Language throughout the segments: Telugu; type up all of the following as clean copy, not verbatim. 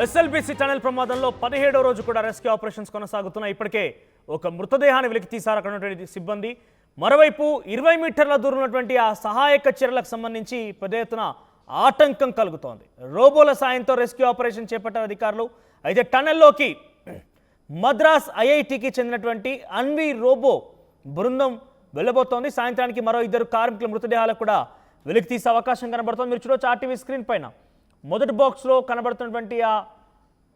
ఎస్ఎల్బీసీ టనల్ ప్రమాదంలో 17వ రోజు కూడా రెస్క్యూ ఆపరేషన్స్ కొనసాగుతున్నాయి. ఇప్పటికే ఒక మృతదేహాన్ని వెలికి తీశారు అక్కడ ఉన్నటువంటి సిబ్బంది. మరోవైపు 20 మీటర్ల దూరం ఉన్నటువంటి ఆ సహాయక చర్యలకు సంబంధించి పెద్ద ఎత్తున ఆటంకం కలుగుతోంది. రోబోల సాయంతో రెస్క్యూ ఆపరేషన్ చేపట్టారు అధికారులు. అయితే టనల్లోకి మద్రాస్ ఐఐటికి చెందినటువంటి అన్వి రోబో బృందం వెళ్ళబోతోంది. సాయంత్రానికి మరో 2 కార్మికుల మృతదేహాలకు కూడా వెలికి తీసే అవకాశం కనబడుతోంది. మీరు చూడవచ్చు ఆర్టీవీ స్క్రీన్ పైన మొదటి బాక్స్లో కనబడుతున్నటువంటి ఆ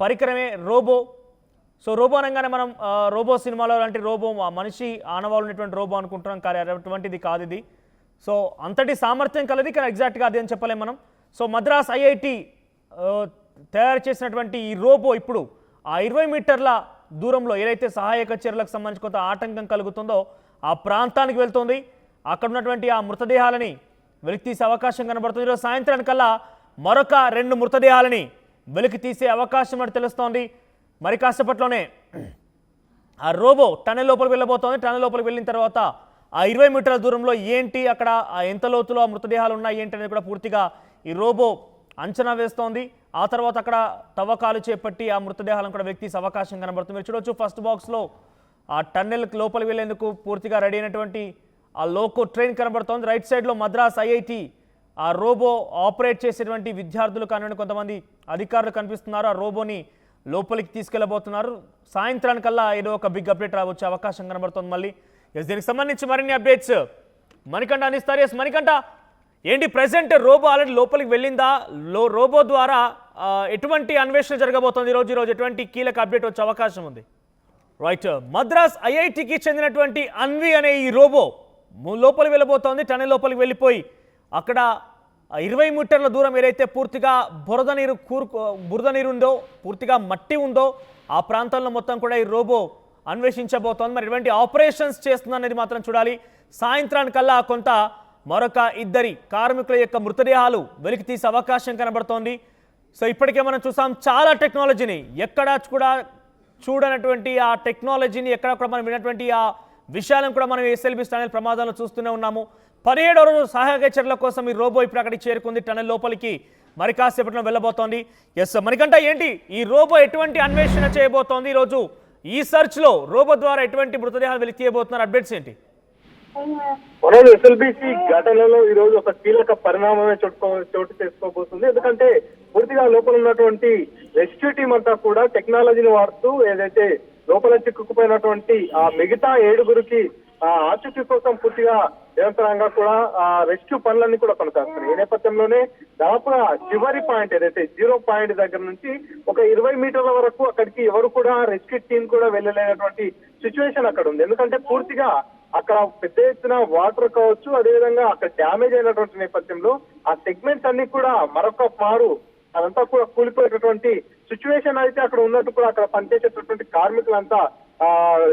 పరికరమే రోబో. సో రోబో అనగానే మనం రోబో సినిమాలో లాంటి రోబో మనిషి ఆనవాళ్ళు ఉన్నటువంటి రోబో అనుకుంటున్నాం, కానీ అటువంటిది కాదు ఇది. సో అంతటి సామర్థ్యం కలది, కానీ ఎగ్జాక్ట్గా అది అని చెప్పలేం మనం. సో మద్రాస్ ఐఐటి తయారు చేసినటువంటి ఈ రోబో ఇప్పుడు ఆ 20 మీటర్ల దూరంలో ఏదైతే సహాయక చర్యలకు సంబంధించి కొంత ఆటంకం కలుగుతుందో ఆ ప్రాంతానికి వెళ్తుంది. అక్కడ ఉన్నటువంటి ఆ మృతదేహాలని వెలికి తీసే అవకాశం కనబడుతుంది. ఈరోజు సాయంత్రానికల్లా మరొక 2 మృతదేహాలని వెలికి తీసే అవకాశం అని తెలుస్తోంది. మరి కాసేపట్లోనే ఆ రోబో టనెల్ లోపలికి వెళ్ళబోతోంది. టనెల్ లోపలికి వెళ్ళిన తర్వాత ఆ 20 మీటర్ల దూరంలో ఏంటి, అక్కడ ఎంత లోతులో ఆ మృతదేహాలు ఉన్నాయి ఏంటి అనేది కూడా పూర్తిగా ఈ రోబో అంచనా వేస్తోంది. ఆ తర్వాత అక్కడ తవ్వకాలు చేపట్టి ఆ మృతదేహాలను కూడా వెలికి తీసే అవకాశం కనబడుతుంది. మీరు చూడవచ్చు ఫస్ట్ బాక్స్లో ఆ టన్నెల్ లోపలికి వెళ్లేందుకు పూర్తిగా రెడీ అయినటువంటి ఆ లోకో ట్రైన్ కనబడుతోంది. రైట్ సైడ్లో మద్రాస్ ఐఐటి ఆ రోబో ఆపరేట్ చేసేటువంటి విద్యార్థులు కానివ్వండి కొంతమంది అధికారులు కనిపిస్తున్నారు. ఆ రోబోని లోపలికి తీసుకెళ్లబోతున్నారు. సాయంత్రానికల్లా ఏదో ఒక బిగ్ అప్డేట్ రావచ్చే అవకాశం కనబడుతోంది. మళ్ళీ దీనికి సంబంధించి మరిన్ని అప్డేట్స్ మణికంఠ అందిస్తారు. ఎస్ మణికంఠ, ఏంటి ప్రెసెంట్ రోబో ఆల్రెడీ లోపలికి వెళ్ళిందా? రోబో ద్వారా ఎటువంటి అన్వేషణ జరగబోతోంది ఈరోజు ఎటువంటి కీలక అప్డేట్ వచ్చే అవకాశం ఉంది? రైట్, మద్రాస్ ఐఐటికి చెందినటువంటి అన్వి అనే ఈ రోబో లోపలికి వెళ్ళబోతోంది. టనెల్ లోపలికి వెళ్ళిపోయి అక్కడ 20 మీటర్ల దూరం ఏదైతే పూర్తిగా బురద నీరు ఉందో, పూర్తిగా మట్టి ఉందో ఆ ప్రాంతంలో మొత్తం కూడా ఈ రోబో అన్వేషించబోతోంది. మరి ఎటువంటి ఆపరేషన్స్ చేస్తుందనేది మాత్రం చూడాలి. సాయంత్రానికల్లా కొంత మరొక 2 కార్మికుల యొక్క మృతదేహాలు వెలికి తీసే అవకాశం కనబడుతోంది. సో ఇప్పటికే మనం చూసాం చాలా టెక్నాలజీని, ఎక్కడ కూడా చూడనటువంటి ఆ టెక్నాలజీని, ఎక్కడ కూడా మనం వినటువంటి ఆ విషయాలను కూడా మనం ఎస్ఎల్బీసీ టనెల్ ప్రమాదాలను చూస్తూనే ఉన్నాము. 17వ రోజు సహాయక చర్యల కోసం ఈ రోబో ఇప్పుడు అక్కడికి చేరుకుంది. టనెల్ లోపలికి మరి కాసేపట్లో వెళ్ళబోతోంది. ఎస్ మణికంఠ, ఏంటి ఈ రోబో ఎటువంటి అన్వేషణ చేయబోతోంది? ఈరోజు ఈ సర్చ్లో రోబో ద్వారా ఎటువంటి మృతదేహాలు వెలికి తీయబోతున్నారు? అప్డేట్స్ ఏంటి? మనోడు ఎస్ఎల్బీసీ ఘటనలో ఈ రోజు ఒక కీలక పరిణామమే చోటు చేసుకోబోతుంది. ఎందుకంటే పూర్తిగా లోపల ఉన్నటువంటి రెస్క్యూ టీం అంతా కూడా టెక్నాలజీని వాడుతూ ఏదైతే లోపల చిక్కుకుపోయినటువంటి ఆ మిగతా 7గురికి ఆచూకీ కోసం పూర్తిగా నిరంతరంగా కూడా రెస్క్యూ పనులన్నీ కూడా కొనసాగుతున్నాయి. ఈ నేపథ్యంలోనే దాదాపుగా చివరి పాయింట్ ఏదైతే 0 పాయింట్ దగ్గర నుంచి ఒక 20 మీటర్ల వరకు అక్కడికి ఎవరు కూడా రెస్క్యూ టీం కూడా వెళ్ళలేనటువంటి సిచ్యువేషన్ అక్కడ ఉంది. ఎందుకంటే పూర్తిగా అక్కడ పెద్ద ఎత్తున వాటర్ కావచ్చు, అదేవిధంగా అక్కడ డ్యామేజ్ అయినటువంటి నేపథ్యంలో ఆ సెగ్మెంట్స్ అన్ని కూడా మరొక మారు అదంతా కూడా కూలిపోయేటటువంటి సిచ్యువేషన్ అయితే అక్కడ ఉన్నట్టు కూడా అక్కడ పనిచేసేటటువంటి కార్మికులంతా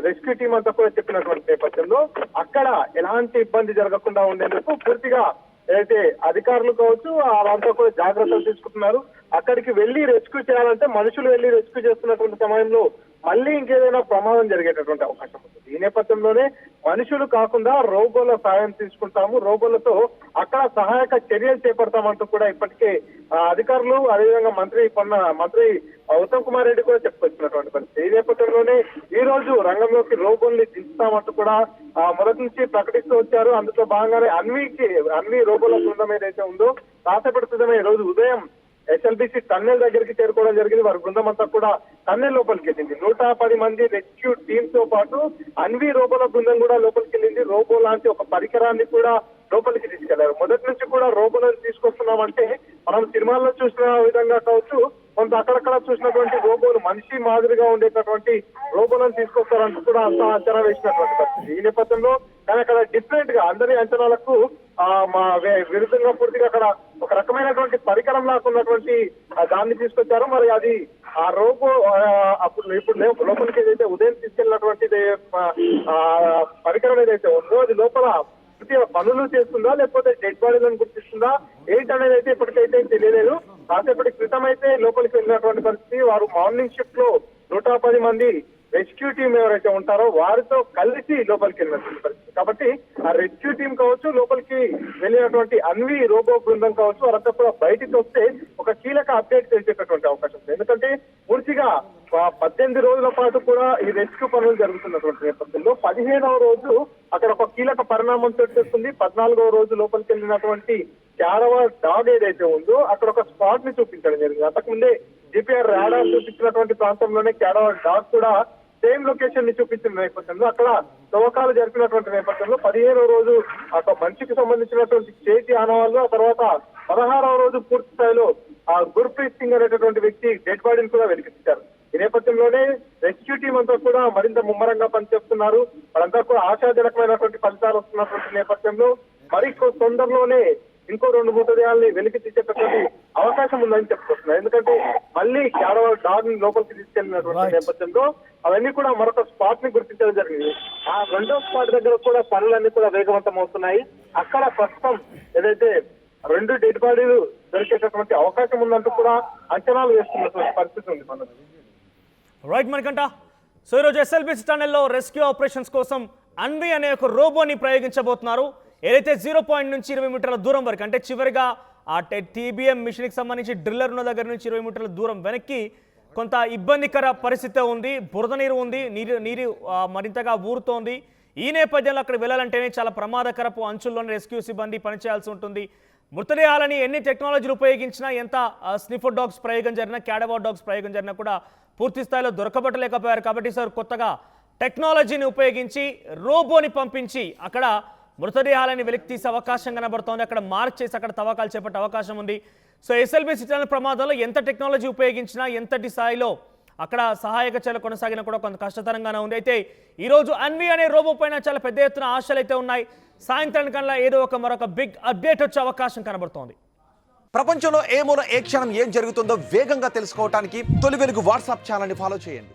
రెస్క్యూ టీం అంతా కూడా చెప్పినటువంటి నేపథ్యంలో అక్కడ ఎలాంటి ఇబ్బంది జరగకుండా ఉండేందుకు పూర్తిగా ఏదైతే అధికారులు కావచ్చు వాళ్ళంతా కూడా జాగ్రత్తలు తీసుకుంటున్నారు. అక్కడికి వెళ్లి రెస్క్యూ చేయాలంటే మనుషులు వెళ్లి రెస్క్యూ చేస్తున్నటువంటి సమయంలో మళ్ళీ ఇంకేదైనా ప్రమాదం జరిగేటటువంటి అవకాశం ఉంటుంది. ఈ నేపథ్యంలోనే మనుషులు కాకుండా రోబోల సాయం తీసుకుంటాము, రోబోలతో అక్కడ సహాయక చర్యలు చేపడతామంటూ కూడా ఇప్పటికే అధికారులు అదేవిధంగా మంత్రి ఉత్తమ్ కుమార్ రెడ్డి కూడా చెప్పుకొచ్చినటువంటి పరిస్థితి. ఈ నేపథ్యంలోనే ఈ రోజు రంగంలోకి రోబోల్ని దించుతామంటూ కూడా మొదటి నుంచి ప్రకటిస్తూ వచ్చారు. అందులో భాగంగానే అన్వి రోబోల బృందం ఏదైతే ఉందో కాసేపటి క్రితమే ఈ రోజు ఉదయం ఎస్ఎల్బీసీ టన్నెల్ దగ్గరికి చేరుకోవడం జరిగింది. వారి బృందం అంతా కూడా టన్నెల్ లోపలికి వెళ్ళింది. 110 మంది రెస్క్యూ టీమ్ తో పాటు అన్వి రోబోల బృందం కూడా లోపలికి వెళ్ళింది. రోబో లాంటి ఒక పరికరాన్ని కూడా లోపలికి తీసుకెళ్లారు. మొదటి నుంచి కూడా రోబోలను తీసుకొస్తున్నామంటే మనం సినిమాల్లో చూసిన విధంగా కావచ్చు, కొంత అక్కడక్కడ చూసినటువంటి రోబోలు మనిషి మాదిరిగా ఉండేటటువంటి రోబోలను తీసుకొస్తారంటూ కూడా అంతా అంచనా వేసినటువంటి పరిస్థితి. ఈ నేపథ్యంలో కానీ అక్కడ డిఫరెంట్ గా అందరి అంచనాలకు విరుద్ధంగా పూర్తిగా అక్కడ ఒక రకమైనటువంటి పరికరం లాగా ఉన్నటువంటి దాన్ని తీసుకొచ్చారు. మరి అది ఆ రోబో ఇప్పుడు లోపలికి ఏదైతే ఉదయం తీసుకెళ్ళినటువంటి పరికరం ఏదైతే ఉందో అది లోపల పనులు చేస్తుందా లేకపోతే డెడ్ బాడీలను గుర్తిస్తుందా ఏంటనేది అయితే ఇప్పటికైతే తెలియలేదు. కాసేపటి క్రితం అయితే లోపలికి వెళ్ళినటువంటి పరిస్థితి. వారు మార్నింగ్ షిఫ్ట్ లో 110 మంది రెస్క్యూ టీం ఎవరైతే ఉంటారో వారితో కలిసి లోపలికి వెళ్ళినటువంటి పరిస్థితి. కాబట్టి ఆ రెస్క్యూ టీం కావచ్చు, లోపలికి వెళ్ళినటువంటి అన్వి రోబో బృందం కావచ్చు, వారంతా కూడా బయటికి వస్తే ఒక కీలక అప్డేట్ తెలిసేటటువంటి అవకాశం ఉంది. ఎందుకంటే పూర్తిగా 18 రోజుల పాటు కూడా ఈ రెస్క్యూ పనులు జరుగుతున్నటువంటి నేపథ్యంలో 15వ రోజు అక్కడ ఒక కీలక పరిణామం చోటు చేసుకుంది. 14వ రోజు లోపలికి వెళ్ళినటువంటి క్యారవాన్ డాగ్ ఏదైతే ఉందో అక్కడ ఒక స్పాట్ ని చూపించడం జరిగింది. అంతకుముందే జిపిఆర్ రాడార్ చూపించినటువంటి ప్రాంతంలోనే క్యారవాన్ డాగ్ కూడా సేమ్ లొకేషన్ ని చూపించిన నేపథ్యంలో అక్కడ తవ్వకాలు జరిపినటువంటి నేపథ్యంలో 15వ రోజు ఒక మనిషికి సంబంధించినటువంటి చేతి ఆనవాళ్ళు, ఆ తర్వాత 16వ రోజు పూర్తి స్థాయిలో ఆ గుర్ప్రీత్ సింగ్ అనేటటువంటి వ్యక్తి డెడ్ బాడీని కూడా వెలికించారు. ఈ నేపథ్యంలోనే రెస్క్యూ టీం అంతా కూడా మరింత ముమ్మరంగా పనిచేస్తున్నారు. వాళ్ళంతా కూడా ఆశాజనకమైనటువంటి ఫలితాలు వస్తున్నటువంటి నేపథ్యంలో మరి తొందరలోనే ఇంకో 2 మృతదేహాలని వెలికి తీసేటటువంటి అవకాశం ఉందని చెప్పుకొస్తున్నారు. ఎందుకంటే మళ్ళీ క్యారవాన్ డాగ్ ని లోపలికి తీసుకెళ్లినటువంటి నేపథ్యంలో అవన్నీ కూడా మరొక స్పాట్ ని గుర్తించడం జరిగింది. ఆ రెండో స్పాట్ దగ్గర కూడా పనులన్నీ కూడా వేగవంతం అవుతున్నాయి. అక్కడ ప్రస్తుతం ఏదైతే 2 డెడ్ బాడీలు దొరికేటటువంటి అవకాశం ఉందంటూ కూడా అంచనాలు వేస్తున్నటువంటి పరిస్థితి ఉంది మనకు. రైట్ మణికంఠ, సో ఈరోజు ఎస్ఎల్బిసి ఛానల్లో రెస్క్యూ ఆపరేషన్స్ కోసం అన్వి అనే ఒక రోబోని ప్రయోగించబోతున్నారు. ఏదైతే 0 పాయింట్ నుంచి 20 మీటర్ల దూరం వరకు, అంటే చివరిగా ఆ టీబీఎం మిషన్కి సంబంధించి డ్రిల్లర్ ఉన్న దగ్గర నుంచి 20 మీటర్ల దూరం వెనక్కి కొంత ఇబ్బందికర పరిస్థితి ఉంది. బురద నీరు ఉంది, నీరు మరింతగా ఊరుతోంది. ఈ నేపథ్యంలో అక్కడ వెళ్ళాలంటేనే చాలా ప్రమాదకరపు అంచుల్లోనే రెస్క్యూ సిబ్బంది పనిచేయాల్సి ఉంటుంది. మృతదేహాలని ఎన్ని టెక్నాలజీలు ఉపయోగించినా, ఎంత స్నిఫర్ డాగ్స్ ప్రయోగం జరిగినా, క్యాడవార్ డాగ్స్ ప్రయోగం జరిగినా కూడా పూర్తి స్థాయిలో దొరకబట్టలేకపోయారు. కాబట్టి సార్ కొత్తగా టెక్నాలజీని ఉపయోగించి రోబోని పంపించి అక్కడ మృతదేహాలని వెలికి తీసే అవకాశం కనబడుతోంది. అక్కడ మార్క్ చేసి అక్కడ తవ్వకాలు చేపట్టే అవకాశం ఉంది. సో ఎస్ఎల్బిసి ఛానల్ ప్రమాదంలో ఎంత టెక్నాలజీ ఉపయోగించినా, ఎంతటి స్థాయిలో అక్కడ సహాయక చర్యలు కొనసాగినా కూడా కొంత కష్టతరంగానే ఉంది. అయితే ఈరోజు అన్వి అనే రోబో పైన చాలా పెద్ద ఎత్తున ఆశలు అయితే ఉన్నాయి. సాయంత్రానికల్లా ఏదో మరొక బిగ్ అప్డేట్ వచ్చే అవకాశం కనబడుతోంది. ప్రపంచంలో ఏ మూల ఏ క్షణం ఏం జరుగుతుందో వేగంగా తెలుసుకోవడానికి తొలి వెలుగు వాట్సాప్ ఛానల్ని ఫాలో చేయండి.